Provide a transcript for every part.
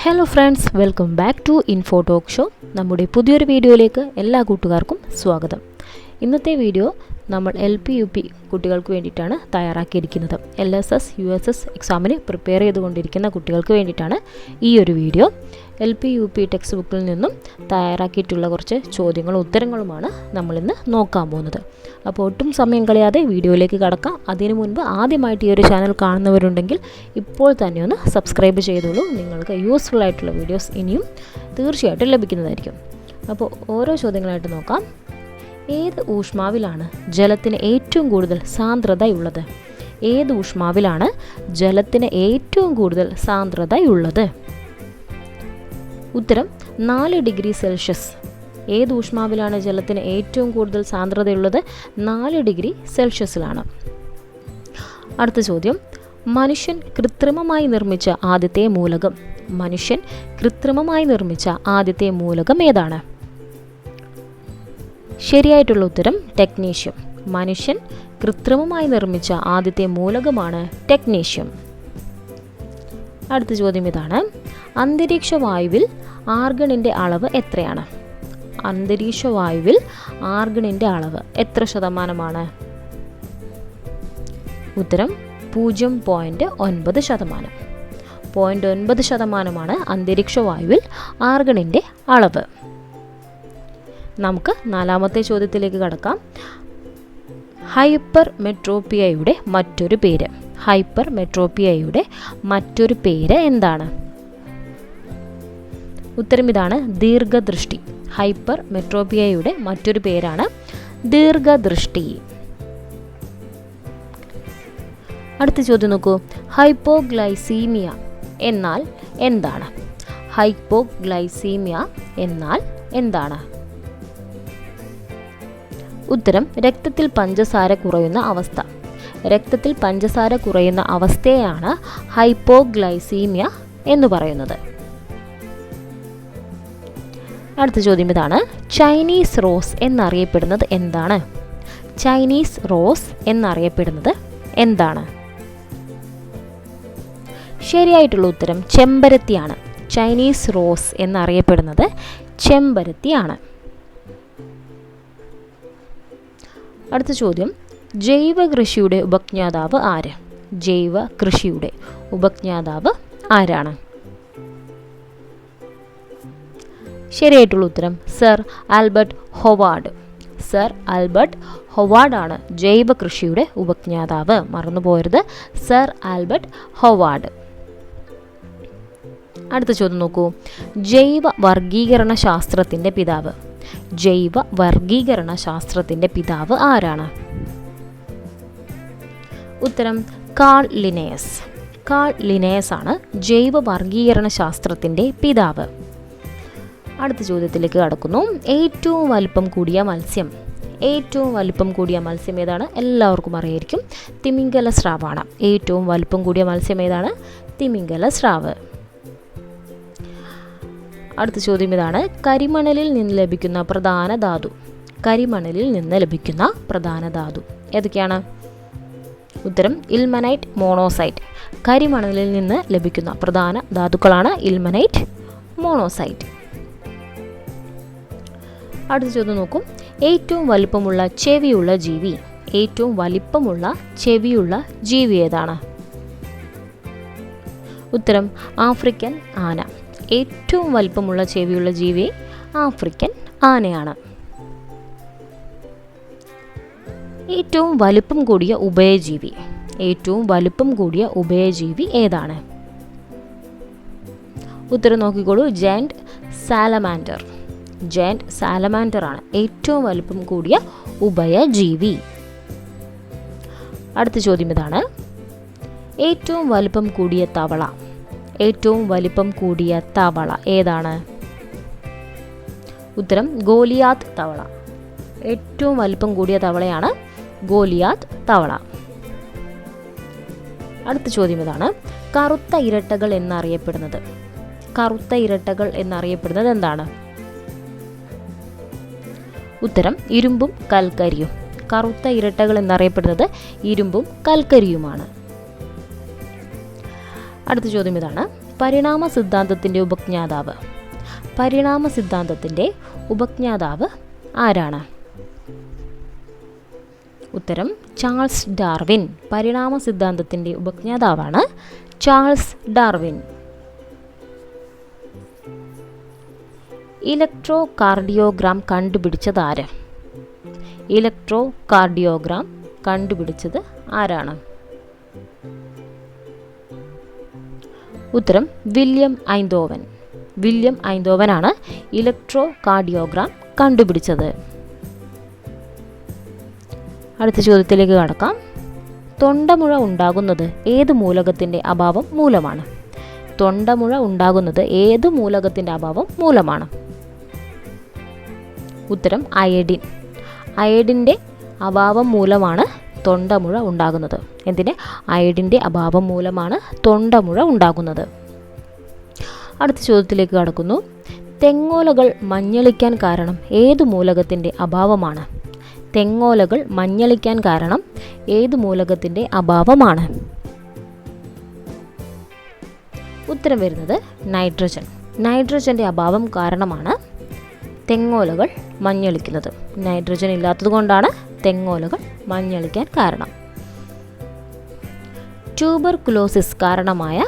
Hello friends, welcome back to Info Talk Show. നമ്മുടെ പുതിയൊരു വീഡിയോയിലേക്ക് എല്ലാ കൂട്ടുകാർക്കും സ്വാഗതം. ഇന്നത്തെ വീഡിയോ നമ്മൾ LP UP കുട്ടികൾക്ക് വേണ്ടിയിട്ടാണ് തയ്യാറാക്കിയിരിക്കുന്നത്. LSS USS എക്സാമിന് പ്രിപ്പയർ ചെയ്തുകൊണ്ടിരിക്കുന്ന കുട്ടികൾക്ക് വേണ്ടിയിട്ടാണ് ഈ ഒരു വീഡിയോ. LP UP ടെക്സ്റ്റ് ബുക്കിൽ നിന്നും തയ്യാറാക്കിയിട്ടുള്ള കുറച്ച് ചോദ്യങ്ങളും ഉത്തരങ്ങളുമാണ് നമ്മളിന്ന് നോക്കാൻ പോകുന്നത്. അപ്പോൾ ഒട്ടും സമയം കളയാതെ വീഡിയോയിലേക്ക് കടക്കാം. അതിനു മുൻപ് ആദ്യമായിട്ട് ഈ ഒരു ചാനൽ കാണുന്നവരുണ്ടെങ്കിൽ ഇപ്പോൾ തന്നെ ഒന്ന് സബ്സ്ക്രൈബ് ചെയ്തോളൂ. നിങ്ങൾക്ക് യൂസ്ഫുൾ ആയിട്ടുള്ള വീഡിയോസ് ഇനിയും തീർച്ചയായിട്ടും ലഭിക്കുന്നതായിരിക്കും. അപ്പോൾ ഓരോ ചോദ്യങ്ങളായിട്ട് നോക്കാം. ഏത് ഊഷ്മാവിലാണ് ജലത്തിന് ഏറ്റവും കൂടുതൽ സാന്ദ്രതയുള്ളത്? ഏത് ഊഷ്മാവിലാണ് ജലത്തിന് ഏറ്റവും കൂടുതൽ സാന്ദ്രതയുള്ളത്? ഉത്തരം 4 ഡിഗ്രി സെൽഷ്യസ്. ഏത് ഊഷ്മാവിലാണ് ജലത്തിന് ഏറ്റവും കൂടുതൽ സാന്ദ്രതയുള്ളത്? 4 ഡിഗ്രി സെൽഷ്യസിലാണ്. അടുത്ത ചോദ്യം, മനുഷ്യൻ കൃത്രിമമായി നിർമ്മിച്ച ആദ്യത്തെ മൂലകം. മനുഷ്യൻ കൃത്രിമമായി നിർമ്മിച്ച ആദ്യത്തെ മൂലകം ഏതാണ്? ശരിയായിട്ടുള്ള ഉത്തരം ടെക്നീഷ്യം. മനുഷ്യൻ കൃത്രിമമായി നിർമ്മിച്ച ആദ്യത്തെ മൂലകമാണ് ടെക്നീഷ്യം. അടുത്ത ചോദ്യം ഇതാണ്. അന്തരീക്ഷ വായുവിൽ ആർഗണിൻ്റെ അളവ് എത്രയാണ്? അന്തരീക്ഷ വായുവിൽ ആർഗണിൻ്റെ അളവ് എത്ര ശതമാനമാണ്? ഉത്തരം 0.9%. 0.9% അന്തരീക്ഷ വായുവിൽ ആർഗണിൻ്റെ അളവ്. നമുക്ക് 4ാമത്തെ ചോദ്യത്തിലേക്ക് കടക്കാം. ഹൈപ്പർ മെട്രോപ്പിയയുടെ മറ്റൊരു പേര്. ഹൈപ്പർ മെട്രോപ്പിയയുടെ മറ്റൊരു പേര് എന്താണ്? ഉത്തരം ഇതാണ് ദീർഘദൃഷ്ടി. ഹൈപ്പർ മെട്രോപ്പിയയുടെ മറ്റൊരു പേരാണ് ദീർഘദൃഷ്ടി. അടുത്ത ചോദ്യം നോക്കൂ. ഹൈപ്പോഗ്ലൈസീമിയ എന്നാൽ എന്താണ്? ഹൈപ്പോഗ്ലൈസീമിയ എന്നാൽ എന്താണ്? ഉത്തരം രക്തത്തിൽ പഞ്ചസാര കുറയുന്ന അവസ്ഥ. രക്തത്തിൽ പഞ്ചസാര കുറയുന്ന അവസ്ഥയാണ് ഹൈപ്പോഗ്ലൈസീമിയ എന്ന് പറയുന്നത്. അടുത്ത ചോദ്യം ഇതാണ്. ചൈനീസ് റോസ് എന്നറിയപ്പെടുന്നത് എന്താണ്? ചൈനീസ് റോസ് എന്നറിയപ്പെടുന്നത് എന്താണ്? ശരിയായിട്ടുള്ള ഉത്തരം ചെമ്പരത്തിയാണ്. ചൈനീസ് റോസ് എന്നറിയപ്പെടുന്നത് ചെമ്പരത്തിയാണ്. അടുത്ത ചോദ്യം, ജൈവ കൃഷിയുടെ ഉപജ്ഞാതാവ് ആര്? ജൈവ കൃഷിയുടെ ഉപജ്ഞാതാവ് ആരാണ്? ശരിയായിട്ടുള്ള ഉത്തരം sir Albert Howard. Sir Albert ഹൊവാർഡാണ് ജൈവ കൃഷിയുടെ ഉപജ്ഞാതാവ്. മറന്നുപോകരുത്, സർ ആൽബർട്ട് ഹൊവാർഡ്. അടുത്ത ചോദ്യം നോക്കൂ. ജൈവ വർഗീകരണ ശാസ്ത്രത്തിൻ്റെ പിതാവ്. ജൈവ വർഗീകരണ ശാസ്ത്രത്തിൻ്റെ പിതാവ് ആരാണ്? ഉത്തരം കാൾ ലിനേയസ്. കാൾ ലിനേയസ് ആണ് ജൈവ വർഗീകരണ ശാസ്ത്രത്തിൻ്റെ പിതാവ്. അടുത്ത ചോദ്യത്തിലേക്ക് കടക്കുന്നു. ഏറ്റവും വലിപ്പം കൂടിയ മത്സ്യം. ഏറ്റവും വലിപ്പം കൂടിയ മത്സ്യം ഏതാണ്? എല്ലാവർക്കും അറിയായിരിക്കും, തിമിംഗല സ്രാവാണ്. ഏറ്റവും വലിപ്പം കൂടിയ മത്സ്യം ഏതാണ്? തിമിംഗല സ്രാവ്. അടുത്ത ചോദ്യം ഇതാണ്. കരിമണലിൽ നിന്ന് ലഭിക്കുന്ന പ്രധാന ധാതു. കരിമണലിൽ നിന്ന് ലഭിക്കുന്ന പ്രധാന ധാതു ഏതൊക്കെയാണ്? ഉത്തരം ഇൽമനൈറ്റ്, മോണോസൈറ്റ്. കരിമണലിൽ നിന്ന് ലഭിക്കുന്ന പ്രധാന ധാതുക്കളാണ് ഇൽമനൈറ്റ്, മോണോസൈറ്റ്. അടുത്ത ചോദ്യം നോക്കും. ഏറ്റവും വലിപ്പമുള്ള ചെവിയുള്ള ജീവി. ഏറ്റവും വലിപ്പമുള്ള ചെവിയുള്ള ജീവി ഏതാണ്? ഉത്തരം ആഫ്രിക്കൻ ആന. ഏറ്റവും വലിപ്പമുള്ള ചെവിയുള്ള ജീവി ആഫ്രിക്കൻ ആനയാണ്. ഏറ്റവും വലിപ്പം കൂടിയ ഉഭയജീവി. ഏറ്റവും വലിപ്പം കൂടിയ ഉഭയജീവി ഏതാണ്? ഉത്തരം നോക്കിക്കോളൂ, ജയന്റ് സാലമാൻഡർ. ജയന്റ് സാലമാൻഡർ ആണ് ഏറ്റവും വലിപ്പം കൂടിയ ഉഭയജീവി. അടുത്ത ചോദ്യം ഇതാണ്. ഏറ്റവും വലിപ്പം കൂടിയ തവള. ഏറ്റവും വലിപ്പം കൂടിയ തവള ഏതാണ്? ഉത്തരം ഗോലിയാത്ത് തവള. ഏറ്റവും വലിപ്പം കൂടിയ തവളയാണ് ഗോലിയാത്ത് തവള. അടുത്ത ചോദ്യം ഇതാണ്. കറുത്ത ഇരട്ടകൾ എന്നറിയപ്പെടുന്നത്. കറുത്ത ഇരട്ടകൾ എന്നറിയപ്പെടുന്നത് എന്താണ്? ഉത്തരം ഇരുമ്പും കൽക്കരിയും. കറുത്ത ഇരട്ടകൾ എന്നറിയപ്പെടുന്നത് ഇരുമ്പും കൽക്കരിയുമാണ്. അടുത്ത ചോദ്യം ഇതാണ്. പരിണാമ സിദ്ധാന്തത്തിൻ്റെ ഉപജ്ഞാതാവ്. പരിണാമ സിദ്ധാന്തത്തിൻ്റെ ഉപജ്ഞാതാവ് ആരാണ്? ഉത്തരം ചാൾസ് ഡാർവിൻ. പരിണാമ സിദ്ധാന്തത്തിൻ്റെ ഉപജ്ഞാതാവാണ് ചാൾസ് ഡാർവിൻ. ഇലക്ട്രോ കാർഡിയോഗ്രാം കണ്ടുപിടിച്ചത് ആര്? ഇലക്ട്രോ കാർഡിയോഗ്രാം കണ്ടുപിടിച്ചത് ആരാണ്? ഉത്തരം വില്യം ഐന്തോവൻ. വില്യം ഐന്തോവനാണ് ഇലക്ട്രോ കാർഡിയോഗ്രാം കണ്ടുപിടിച്ചത്. അടുത്ത ചോദ്യത്തിലേക്ക് കടക്കാം. തൊണ്ടമുഴ ഉണ്ടാകുന്നത് ഏത് മൂലകത്തിൻ്റെ അഭാവം മൂലമാണ്? തൊണ്ടമുഴ ഉണ്ടാകുന്നത് ഏത് മൂലകത്തിൻ്റെ അഭാവം മൂലമാണ്? ഉത്തരം അയഡിൻ. അയഡിൻ്റെ അഭാവം മൂലമാണ് തൊണ്ടമുഴ ഉണ്ടാകുന്നത്. എന്തിന്? അയഡിൻ്റെ അഭാവം മൂലമാണ് തൊണ്ടമുഴ ഉണ്ടാകുന്നത്. അടുത്ത ചോദ്യത്തിലേക്ക് കടക്കുന്നു. തെങ്ങോലകൾ മഞ്ഞളിക്കാൻ കാരണം ഏത് മൂലകത്തിൻ്റെ അഭാവമാണ്? തെങ്ങോലകൾ മഞ്ഞളിക്കാൻ കാരണം ഏത് മൂലകത്തിൻ്റെ അഭാവമാണ്? ഉത്തരം വരുന്നത് നൈട്രജൻ. നൈട്രജൻ്റെ അഭാവം കാരണമാണ് തെങ്ങോലകൾ മഞ്ഞളിക്കുന്നത്. നൈട്രജൻ ഇല്ലാത്തത് കൊണ്ടാണ് തെങ്ങോലകൾ മഞ്ഞളിക്കാൻ കാരണം. ട്യൂബർകുലോസിസ് കാരണമായ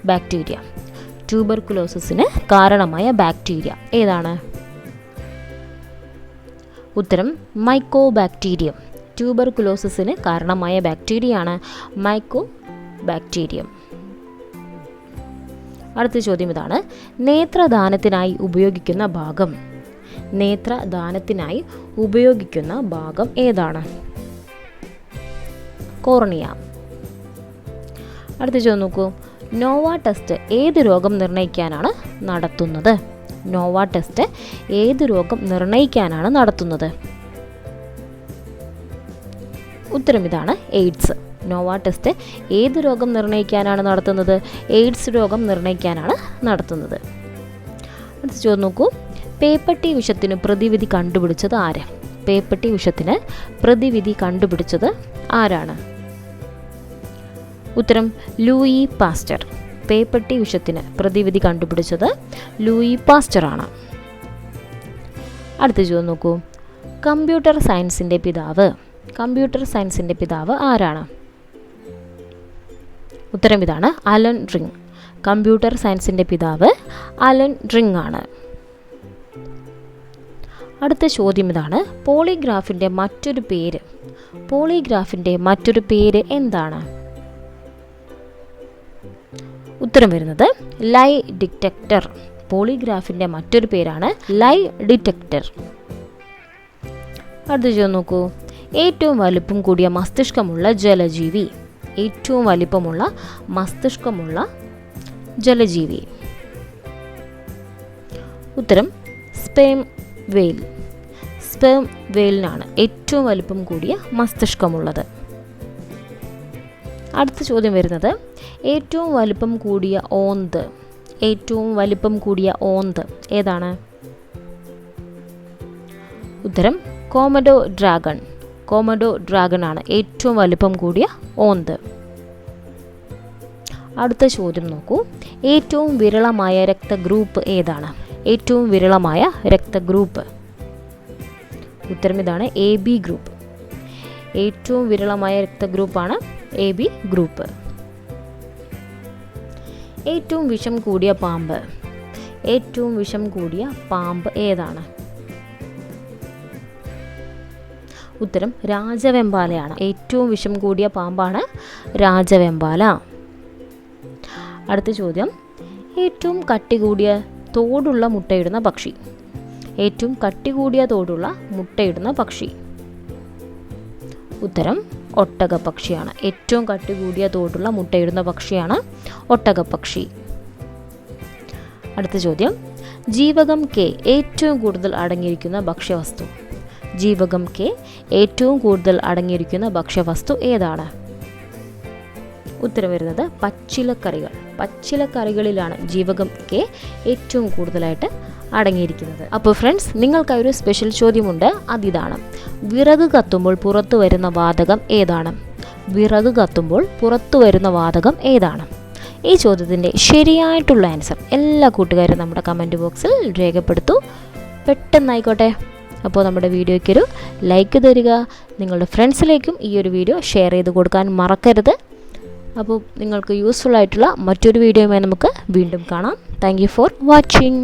ബാക്ടീരിയ. ട്യൂബർകുലോസിന് കാരണമായ ബാക്ടീരിയ ഏതാണ്? ഉത്തരം മൈക്കോബാക്ടീരിയം. ട്യൂബർകുലോസിന് കാരണമായ ബാക്ടീരിയയാണ് മൈക്കോബാക്ടീരിയം. അടുത്ത ചോദ്യം ഇതാണ്. നേത്രദാനത്തിനായി ഉപയോഗിക്കുന്ന ഭാഗം. നേത്രദാനത്തിനായി ഉപയോഗിക്കുന്ന ഭാഗം ഏതാണ്? കോർണിയ. അടുത്ത ചോദ്യം നോക്കൂ. നോവ ടെസ്റ്റ് ഏത് രോഗം നിർണ്ണയിക്കാനാണ് നടത്തുന്നത്? നോവ ടെസ്റ്റ് ഏത് രോഗം നിർണ്ണയിക്കാനാണ് നടത്തുന്നത്? ഉത്തരം ഇതാണ് എയ്ഡ്സ്. നോവ ടെസ്റ്റ് ഏത് രോഗം നിർണ്ണയിക്കാനാണ് നടത്തുന്നത്? എയ്ഡ്സ് രോഗം നിർണ്ണയിക്കാനാണ് നടത്തുന്നത്. അടുത്ത ചോദ്യം നോക്കൂ. പേപ്പട്ടി വിഷത്തിന് പ്രതിവിധി കണ്ടുപിടിച്ചത് ആര്? പേപ്പട്ടി വിഷത്തിന് പ്രതിവിധി കണ്ടുപിടിച്ചത് ആരാണ്? ഉത്തരം ലൂയി പാസ്റ്റർ. പേപ്പട്ടി വിഷത്തിന് പ്രതിവിധി കണ്ടുപിടിച്ചത് ലൂയി പാസ്റ്റർ ആണ്. അടുത്ത ചോദ്യം നോക്കൂ. കമ്പ്യൂട്ടർ സയൻസിൻ്റെ പിതാവ്. കമ്പ്യൂട്ടർ സയൻസിൻ്റെ പിതാവ് ആരാണ്? ഉത്തരം ഇതാണ് അലൻ റിംഗ്. കമ്പ്യൂട്ടർ സയൻസിൻ്റെ പിതാവ് അലൻ റിംഗ് ആണ്. അടുത്ത ചോദ്യം ഇതാണ്. പോളിഗ്രാഫിൻ്റെ മറ്റൊരു പേര്. പോളിഗ്രാഫിൻ്റെ മറ്റൊരു പേര് എന്താണ്? ഉത്തരം വരുന്നത് ലൈ ഡിറ്റക്ടർ. പോളിഗ്രാഫിൻ്റെ മറ്റൊരു പേരാണ് ലൈ ഡിറ്റക്ടർ. അടുത്ത ചോദ്യം നോക്കൂ. ഏറ്റവും വലിപ്പം കൂടിയ മസ്തിഷ്കമുള്ള ജലജീവി. ഏറ്റവും വലിപ്പമുള്ള മസ്തിഷ്കമുള്ള ജലജീവി. ഉത്തരം സ്പേം വെയിൽ. സ്പേം വെയിലിനാണ് ഏറ്റവും വലിപ്പം കൂടിയ മസ്തിഷ്കമുള്ളത്. അടുത്ത ചോദ്യം വരുന്നത്. ഏറ്റവും വലിപ്പം കൂടിയ ഓന്ത്. ഏറ്റവും വലിപ്പം കൂടിയ ഓന്ത് ഏതാണ്? ഉത്തരം കോമഡോ ഡ്രാഗൺ. കോമഡോ ഡ്രാഗൺ ആണ് ഏറ്റവും വലിപ്പം കൂടിയ ഓന്ത്. അടുത്ത ചോദ്യം നോക്കൂ. ഏറ്റവും വിരളമായ രക്തഗ്രൂപ്പ് ഏതാണ്? ഏറ്റവും വിരളമായ രക്തഗ്രൂപ്പ്. ഉത്തരം ഇതാണ് എ ബി ഗ്രൂപ്പ്. ഏറ്റവും വിരളമായ രക്തഗ്രൂപ്പാണ് എ ബി ഗ്രൂപ്പ്. ഏറ്റവും വിഷം കൂടിയ പാമ്പ്. ഏറ്റവും വിഷം കൂടിയ പാമ്പ് ഏതാണ്? ഉത്തരം രാജവെമ്പാലയാണ്. ഏറ്റവും വിഷം കൂടിയ പാമ്പാണ് രാജവെമ്പാല. അടുത്ത ചോദ്യം. ഏറ്റവും കട്ടി കൂടിയ തോടുള്ള മുട്ടയിടുന്ന പക്ഷി. ഏറ്റവും കട്ടി കൂടിയ തോടുള്ള മുട്ടയിടുന്ന പക്ഷി. ഉത്തരം ഒട്ടകപ്പക്ഷിയാണ്. ഏറ്റവും കട്ടി കൂടിയ തോടുള്ള മുട്ടയിടുന്ന പക്ഷിയാണ് ഒട്ടകപ്പക്ഷി. അടുത്ത ചോദ്യം. ജീവകം കെ ഏറ്റവും കൂടുതൽ അടങ്ങിയിരിക്കുന്ന ഭക്ഷ്യവസ്തു. ജീവകം കെ ഏറ്റവും കൂടുതൽ അടങ്ങിയിരിക്കുന്ന ഭക്ഷ്യവസ്തു ഏതാണ്? ഉത്തരം വരുന്നത് പച്ചിലക്കറികൾ. പച്ചിലക്കറികളിലാണ് ജീവകം കെ ഏറ്റവും കൂടുതലായിട്ട് അടങ്ങിയിരിക്കുന്നത്. അപ്പോൾ ഫ്രണ്ട്സ്, നിങ്ങൾക്കായി ഒരു സ്പെഷ്യൽ ചോദ്യമുണ്ട്. അതിതാണ്: വിറക് കത്തുമ്പോൾ പുറത്തു വരുന്ന വാതകം ഏതാണ്? വിറക് കത്തുമ്പോൾ പുറത്തു വരുന്ന വാതകം ഏതാണ്? ഈ ചോദ്യത്തിൻ്റെ ശരിയായിട്ടുള്ള ആൻസർ എല്ലാ കൂട്ടുകാരും നമ്മുടെ കമൻറ്റ് ബോക്സിൽ രേഖപ്പെടുത്തൂ. പെട്ടെന്നായിക്കോട്ടെ. അപ്പോൾ നമ്മുടെ വീഡിയോയ്ക്കൊരു ലൈക്ക് തരിക. നിങ്ങളുടെ ഫ്രണ്ട്സിലേക്കും ഈ ഒരു വീഡിയോ ഷെയർ ചെയ്ത് കൊടുക്കാൻ മറക്കരുത്. അപ്പോൾ നിങ്ങൾക്ക് യൂസ്ഫുൾ ആയിട്ടുള്ള മറ്റൊരു വീഡിയോയുമായി നമുക്ക് വീണ്ടും കാണാം. Thank you for watching.